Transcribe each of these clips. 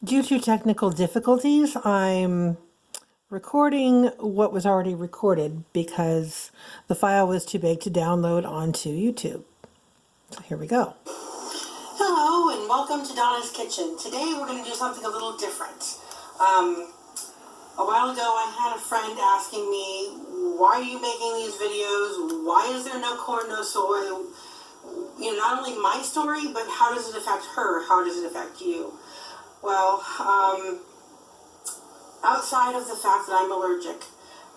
Due to technical difficulties, I'm recording what was already recorded because the file was too big to download onto YouTube. So here we go. Hello and welcome to Donna's Kitchen. Today we're going to do something a little different. A while ago I had a friend asking me, why are you making these videos? Why is there no corn, no soy? You know, not only my story, but how does it affect her? How does it affect you? Well, outside of the fact that I'm allergic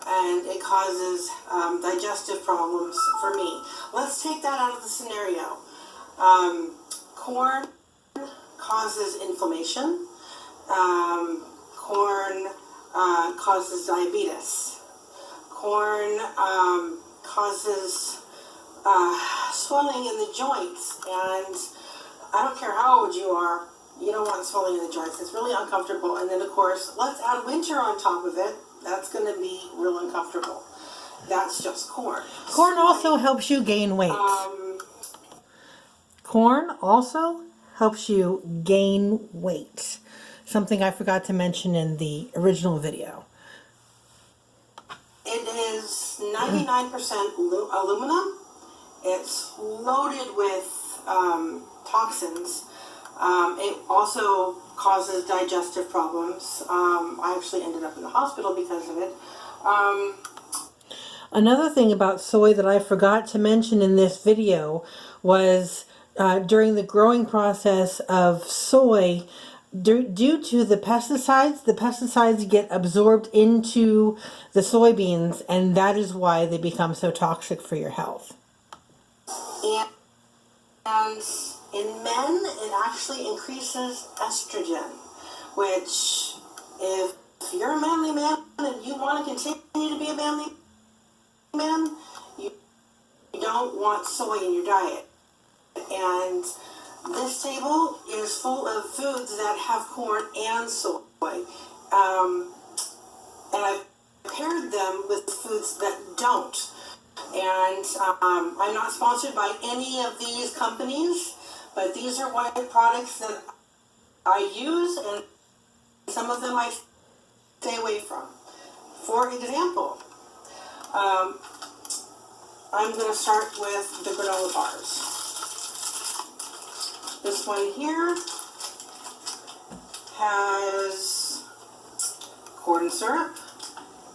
and it causes digestive problems for me, let's take that out of the scenario. Corn causes inflammation. Corn causes diabetes. Corn causes swelling in the joints, and I don't care how old you are, you don't want swelling in the joints. It's really uncomfortable. And then, of course, let's add winter on top of it. That's going to be real uncomfortable. That's just corn. Corn also helps you gain weight. Corn also helps you gain weight. Something I forgot to mention in the original video. It is 99% aluminum. It's loaded with toxins. It also causes digestive problems. I actually ended up in the hospital because of it. Another thing about soy that I forgot to mention in this video was during the growing process of soy, due to the pesticides get absorbed into the soybeans, and that is why they become so toxic for your health. And in men, it actually increases estrogen, which, if you're a manly man and you want to continue to be a manly man, you don't want soy in your diet. And this table is full of foods that have corn and soy. And I've paired them with foods that don't. And I'm not sponsored by any of these companies, but these are one of the products that I use, and some of them I stay away from. For example, I'm going to start with the granola bars. This one here has corn syrup,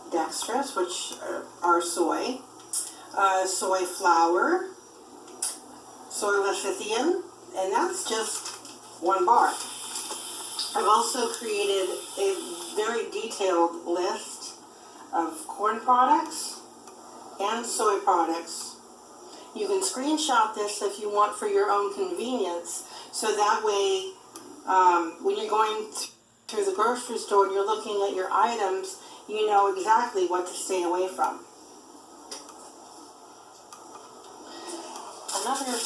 dextrose, which are soy, soy flour, soy lecithin, and that's just one bar. I've also created a very detailed list of corn products and soy products. You can screenshot this if you want for your own convenience, so that way when you're going through the grocery store and you're looking at your items, you know exactly what to stay away from. Another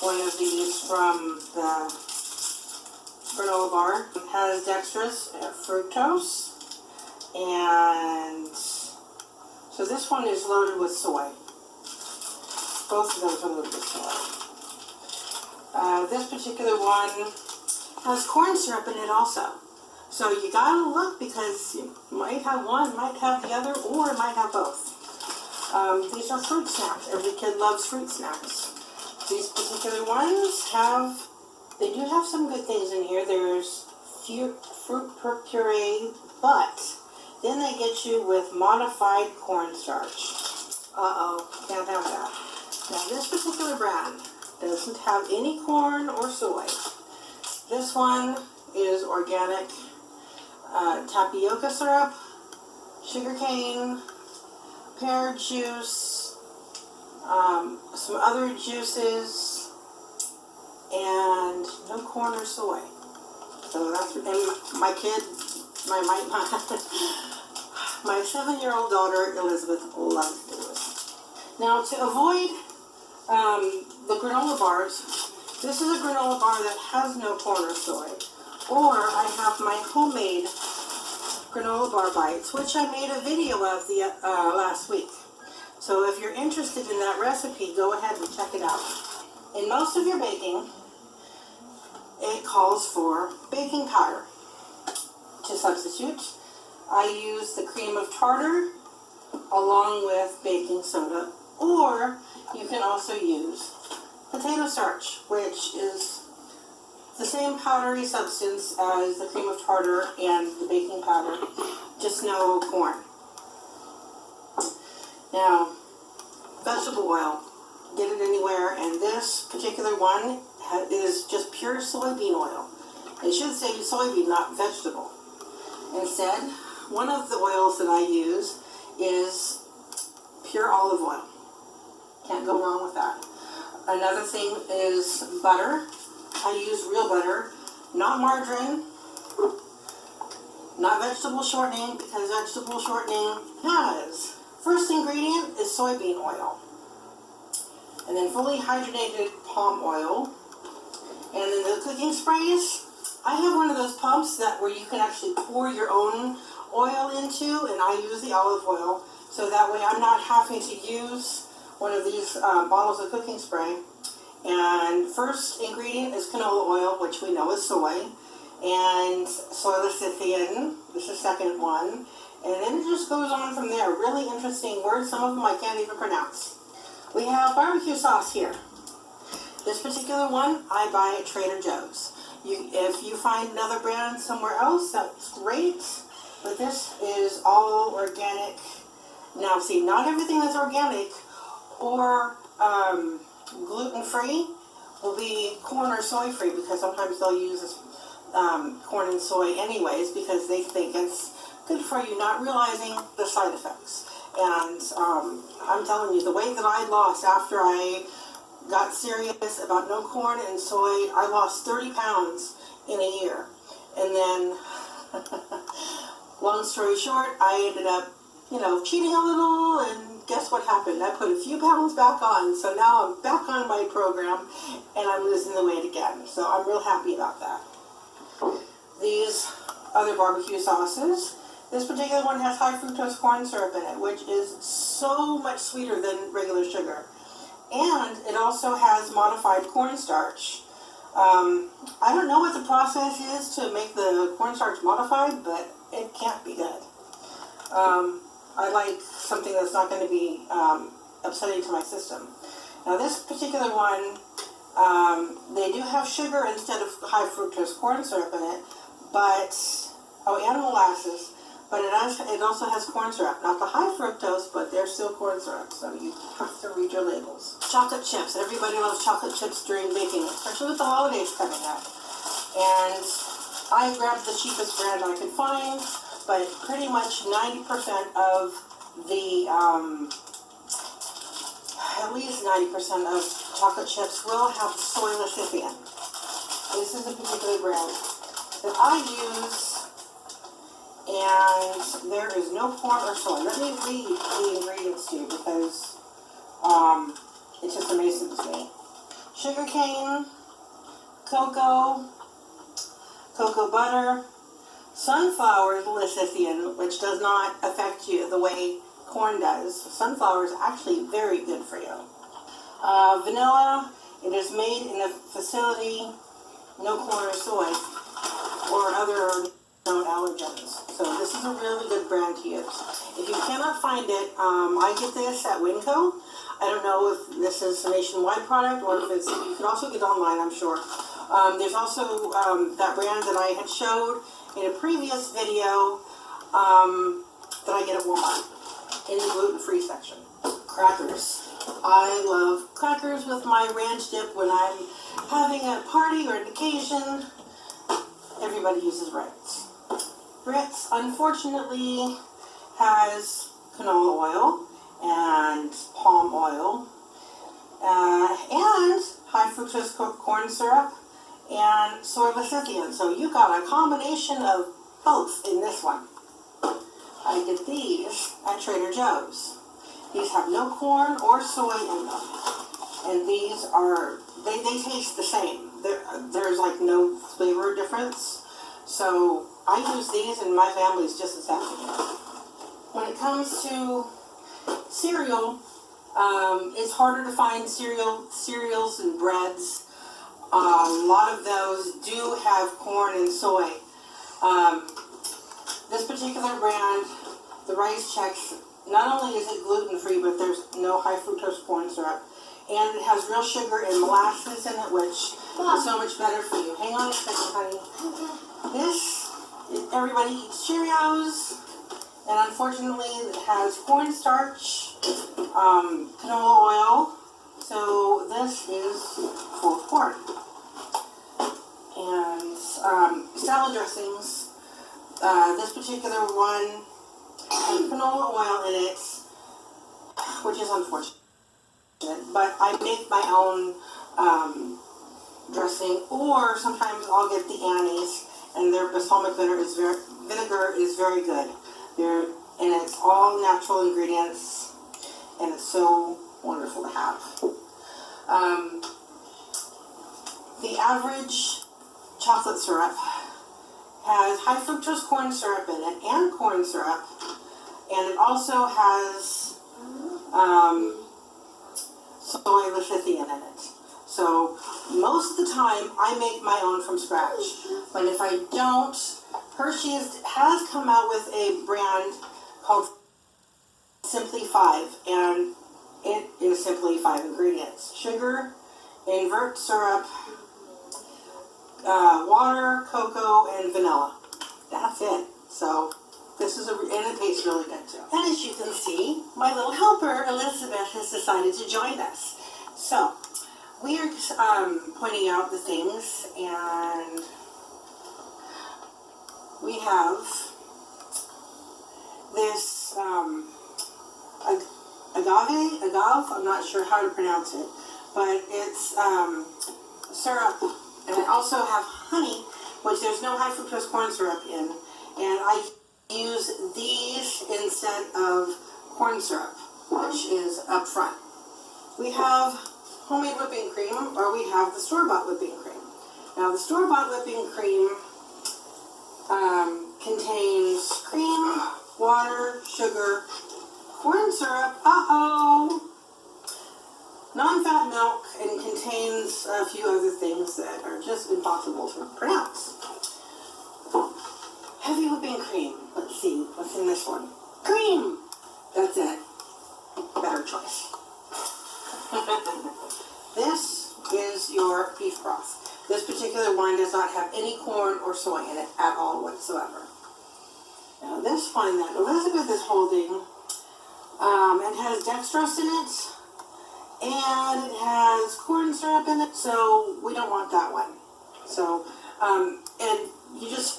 one of these from the granola bar has dextrose, fructose, and so this one is loaded with soy. Both of those are loaded with soy. This particular one has corn syrup in it also. So you gotta look, because you might have one, might have the other, or it might have both. These are fruit snacks. Every kid loves fruit snacks. These particular ones they do have some good things in here. There's fruit puree, but then they get you with modified cornstarch. Uh-oh, can't have that. Now this particular brand doesn't have any corn or soy. This one is organic tapioca syrup, sugarcane, pear juice, some other juices, and no corn or soy. So that's, and my kid, my 7-year-old daughter Elizabeth loves this. Now, to avoid the granola bars, this is a granola bar that has no corn or soy, or I have my homemade granola bar bites, which I made a video of the last week. So if you're interested in that recipe, go ahead and check it out. In most of your baking, it calls for baking powder. to substitute. I use the cream of tartar along with baking soda, or you can also use potato starch, which is the same powdery substance as the cream of tartar and the baking powder, just no corn. Now, vegetable oil, get it anywhere, and this particular one is just pure soybean oil. It should say soybean, not vegetable. Instead, one of the oils that I use is pure olive oil. Can't go wrong with that. Another thing is butter. I use real butter, not margarine, not vegetable shortening, because vegetable shortening has, first ingredient is soybean oil, and then fully hydrogenated palm oil, and then the cooking sprays. I have one of those pumps where you can actually pour your own oil into, and I use the olive oil, so that way I'm not having to use one of these bottles of cooking spray. And first ingredient is canola oil, which we know is soy, and soy lecithin, this is the second one, and then it just goes on from there. Really interesting words, some of them I can't even pronounce. We have barbecue sauce here. This particular one I buy at Trader Joe's. If you find another brand somewhere else, that's great, but this is all organic. Now see, not everything that's organic or gluten-free will be corn or soy-free, because sometimes they'll use corn and soy anyways because they think it's good for you, not realizing the side effects. And I'm telling you, the weight that I lost after I got serious about no corn and soy, I lost 30 pounds in a year. And then, long story short, I ended up, cheating a little, and guess what happened? I put a few pounds back on, so now I'm back on my program, and I'm losing the weight again. So I'm real happy about that. These other barbecue sauces, this particular one has high fructose corn syrup in it, which is so much sweeter than regular sugar. And it also has modified cornstarch. I don't know what the process is to make the cornstarch modified, but it can't be good. I like something that's not going to be upsetting to my system. Now this particular one, they do have sugar instead of high fructose corn syrup in it, and molasses, but it also has corn syrup. Not the high fructose, but they're still corn syrup, so you have to read your labels. Chocolate chips. Everybody loves chocolate chips during baking, especially with the holidays coming up. And I grabbed the cheapest brand I could find, but pretty much 90% of the, at least 90% of chocolate chips will have soy lecithin. This is a particular brand that I use, and there is no corn or soy. Let me read the ingredients to you because it just amazes me. Sugar cane, cocoa butter, sunflower lecithin, which does not affect you the way corn does. Sunflower is actually very good for you. Vanilla, it is made in a facility, no corn or soy, or other known allergens. So this is a really good brand to use. If you cannot find it, I get this at Winco. I don't know if this is a nationwide product or if it's, you can also get online, I'm sure. There's also that brand that I had showed in a previous video that I get at Walmart in the gluten-free section. Crackers. I love crackers with my ranch dip when I'm having a party or an occasion. Everybody uses Ritz. Ritz, unfortunately, has canola oil and palm oil and high fructose corn syrup and soy lecithin. So you got a combination of both in this one. I get these at Trader Joe's. These have no corn or soy in them. And these are, they taste the same. There's like no flavor difference. So I use these and my family's just as happy. When it comes to cereal, it's harder to find cereals and breads. A lot of those do have corn and soy. this particular brand, the Rice Chex, not only is it gluten-free, but there's no high fructose corn syrup. And it has real sugar and molasses in it, which is so much better for you. Hang on a second, honey. This, everybody eats Cheerios, and unfortunately it has cornstarch, canola oil, so this is full of corn. And salad dressings, this particular one has canola oil in it, which is unfortunate. But I make my own dressing, or sometimes I'll get the Annie's, and their balsamic vinegar is very good. And it's all natural ingredients, and it's so wonderful to have. The average chocolate syrup has high fructose corn syrup in it, and corn syrup, and it also has soy lecithin in it. So most of the time I make my own from scratch. But if I don't, Hershey's has come out with a brand called Simply 5, and it is simply 5 ingredients: sugar, invert syrup, water, cocoa, and vanilla. That's it. So this is and it tastes really good too. And as you can see, my little helper Elizabeth has decided to join us. So we are pointing out the things, and we have this agave, I'm not sure how to pronounce it, but it's syrup, and I also have honey, which there's no high fructose corn syrup in, and I use these instead of corn syrup, which is up front. We have homemade whipping cream, or we have the store-bought whipping cream. Now the store-bought whipping cream contains cream, water, sugar, corn syrup, non-fat milk, and contains a few other things that are just impossible to pronounce. Heavy whipping cream. Let's see, what's in this one? Cream! That's it. Better choice. This is your beef broth. This particular one does not have any corn or soy in it at all whatsoever. Now this one that Elizabeth is holding, it has dextrose in it, and it has corn syrup in it, so we don't want that one. So, and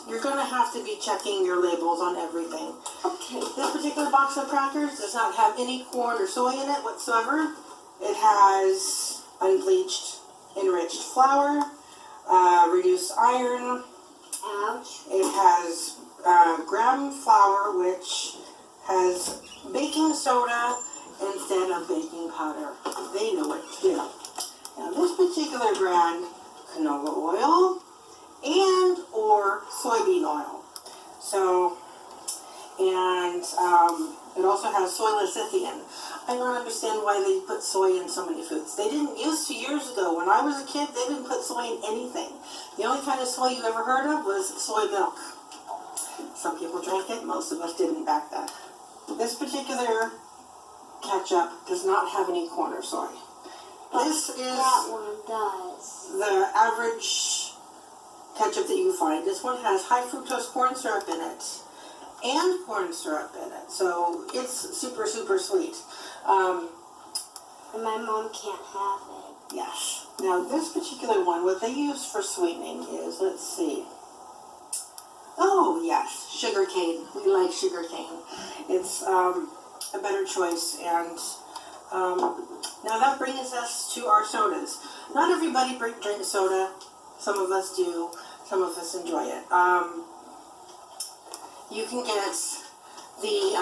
you're going to have to be checking your labels on everything. Okay. This particular box of crackers does not have any corn or soy in it whatsoever. It has unbleached, enriched flour, reduced iron. Ouch. It has graham flour, which has baking soda instead of baking powder. They know what to do. Now this particular brand, canola oil and or soybean oil. So, and it also has soy lecithin. I don't understand why they put soy in so many foods. They didn't used to years ago. When I was a kid, they didn't put soy in anything. The only kind of soy you ever heard of was soy milk. Some people drank it, most of us didn't back then. This particular ketchup does not have any corn or soy. This is that one does. The average ketchup that you find. This one has high fructose corn syrup in it and corn syrup in it, so it's super, super sweet. And my mom can't have it. Yes. Now this particular one, what they use for sweetening is, let's see. Oh yes, sugar cane. We like sugar cane. It's a better choice. And now that brings us to our sodas. Not everybody drinks soda. Some of us do. Some of us enjoy it. You can get the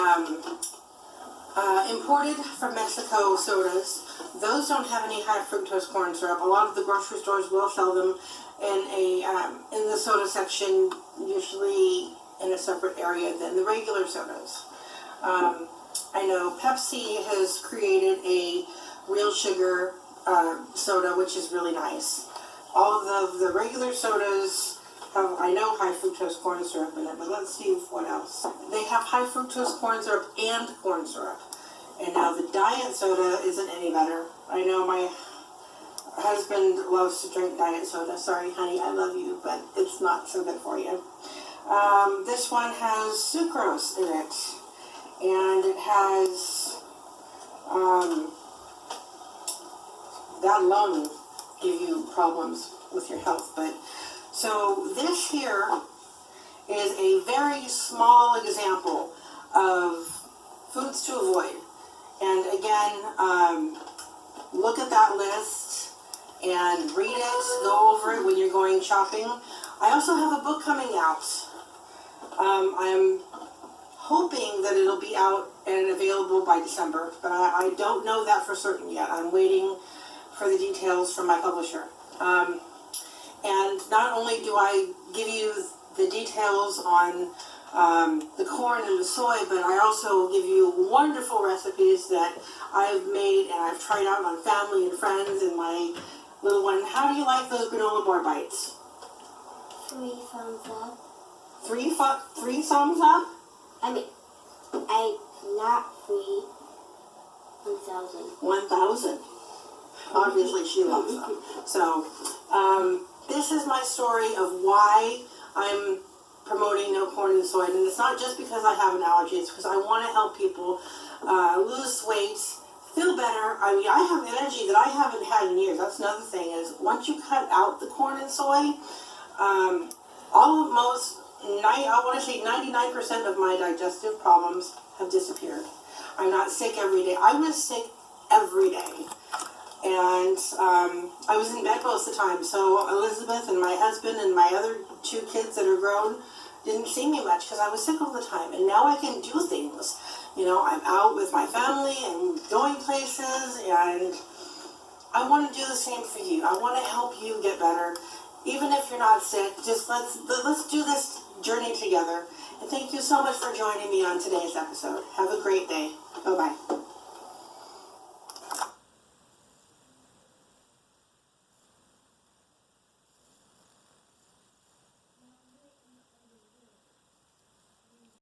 imported from Mexico sodas. Those don't have any high fructose corn syrup. A lot of the grocery stores will sell them in the soda section, usually in a separate area than the regular sodas. I know Pepsi has created a real sugar soda, which is really nice. All of the regular sodas have, I know, high fructose corn syrup in it, but let's see what else. They have high fructose corn syrup and corn syrup. And now the diet soda isn't any better. I know my husband loves to drink diet soda. Sorry, honey, I love you, but it's not so good for you. This one has sucrose in it. And it has, that alone will give you problems with your health. But so this here is a very small example of foods to avoid. And again, look at that list and read it, go over it when you're going shopping. I also have a book coming out. I'm hoping that it'll be out and available by December, but I don't know that for certain yet. I'm waiting for the details from my publisher. And not only do I give you the details on the corn and the soy, but I also give you wonderful recipes that I've made and I've tried out on family and friends and my little one. How do you like those granola bar bites? 3 thumbs up. Three thumbs up? I mean, not 3. 1,000. 1,000. Obviously, she loves them. So, this is my story of why I'm promoting no corn and soy. And it's not just because I have an allergy. It's because I want to help people lose weight, feel better. I mean, I have energy that I haven't had in years. That's another thing is once you cut out the corn and soy, I want to say 99% of my digestive problems have disappeared. I'm not sick every day. I was sick every day. And I was in bed most of the time. So Elizabeth and my husband and my other 2 kids that are grown didn't see me much because I was sick all the time. And now I can do things. You know, I'm out with my family and going places, and I want to do the same for you. I want to help you get better. Even if you're not sick, just let's do this journey together. And thank you so much for joining me on today's episode. Have a great day. Bye-bye.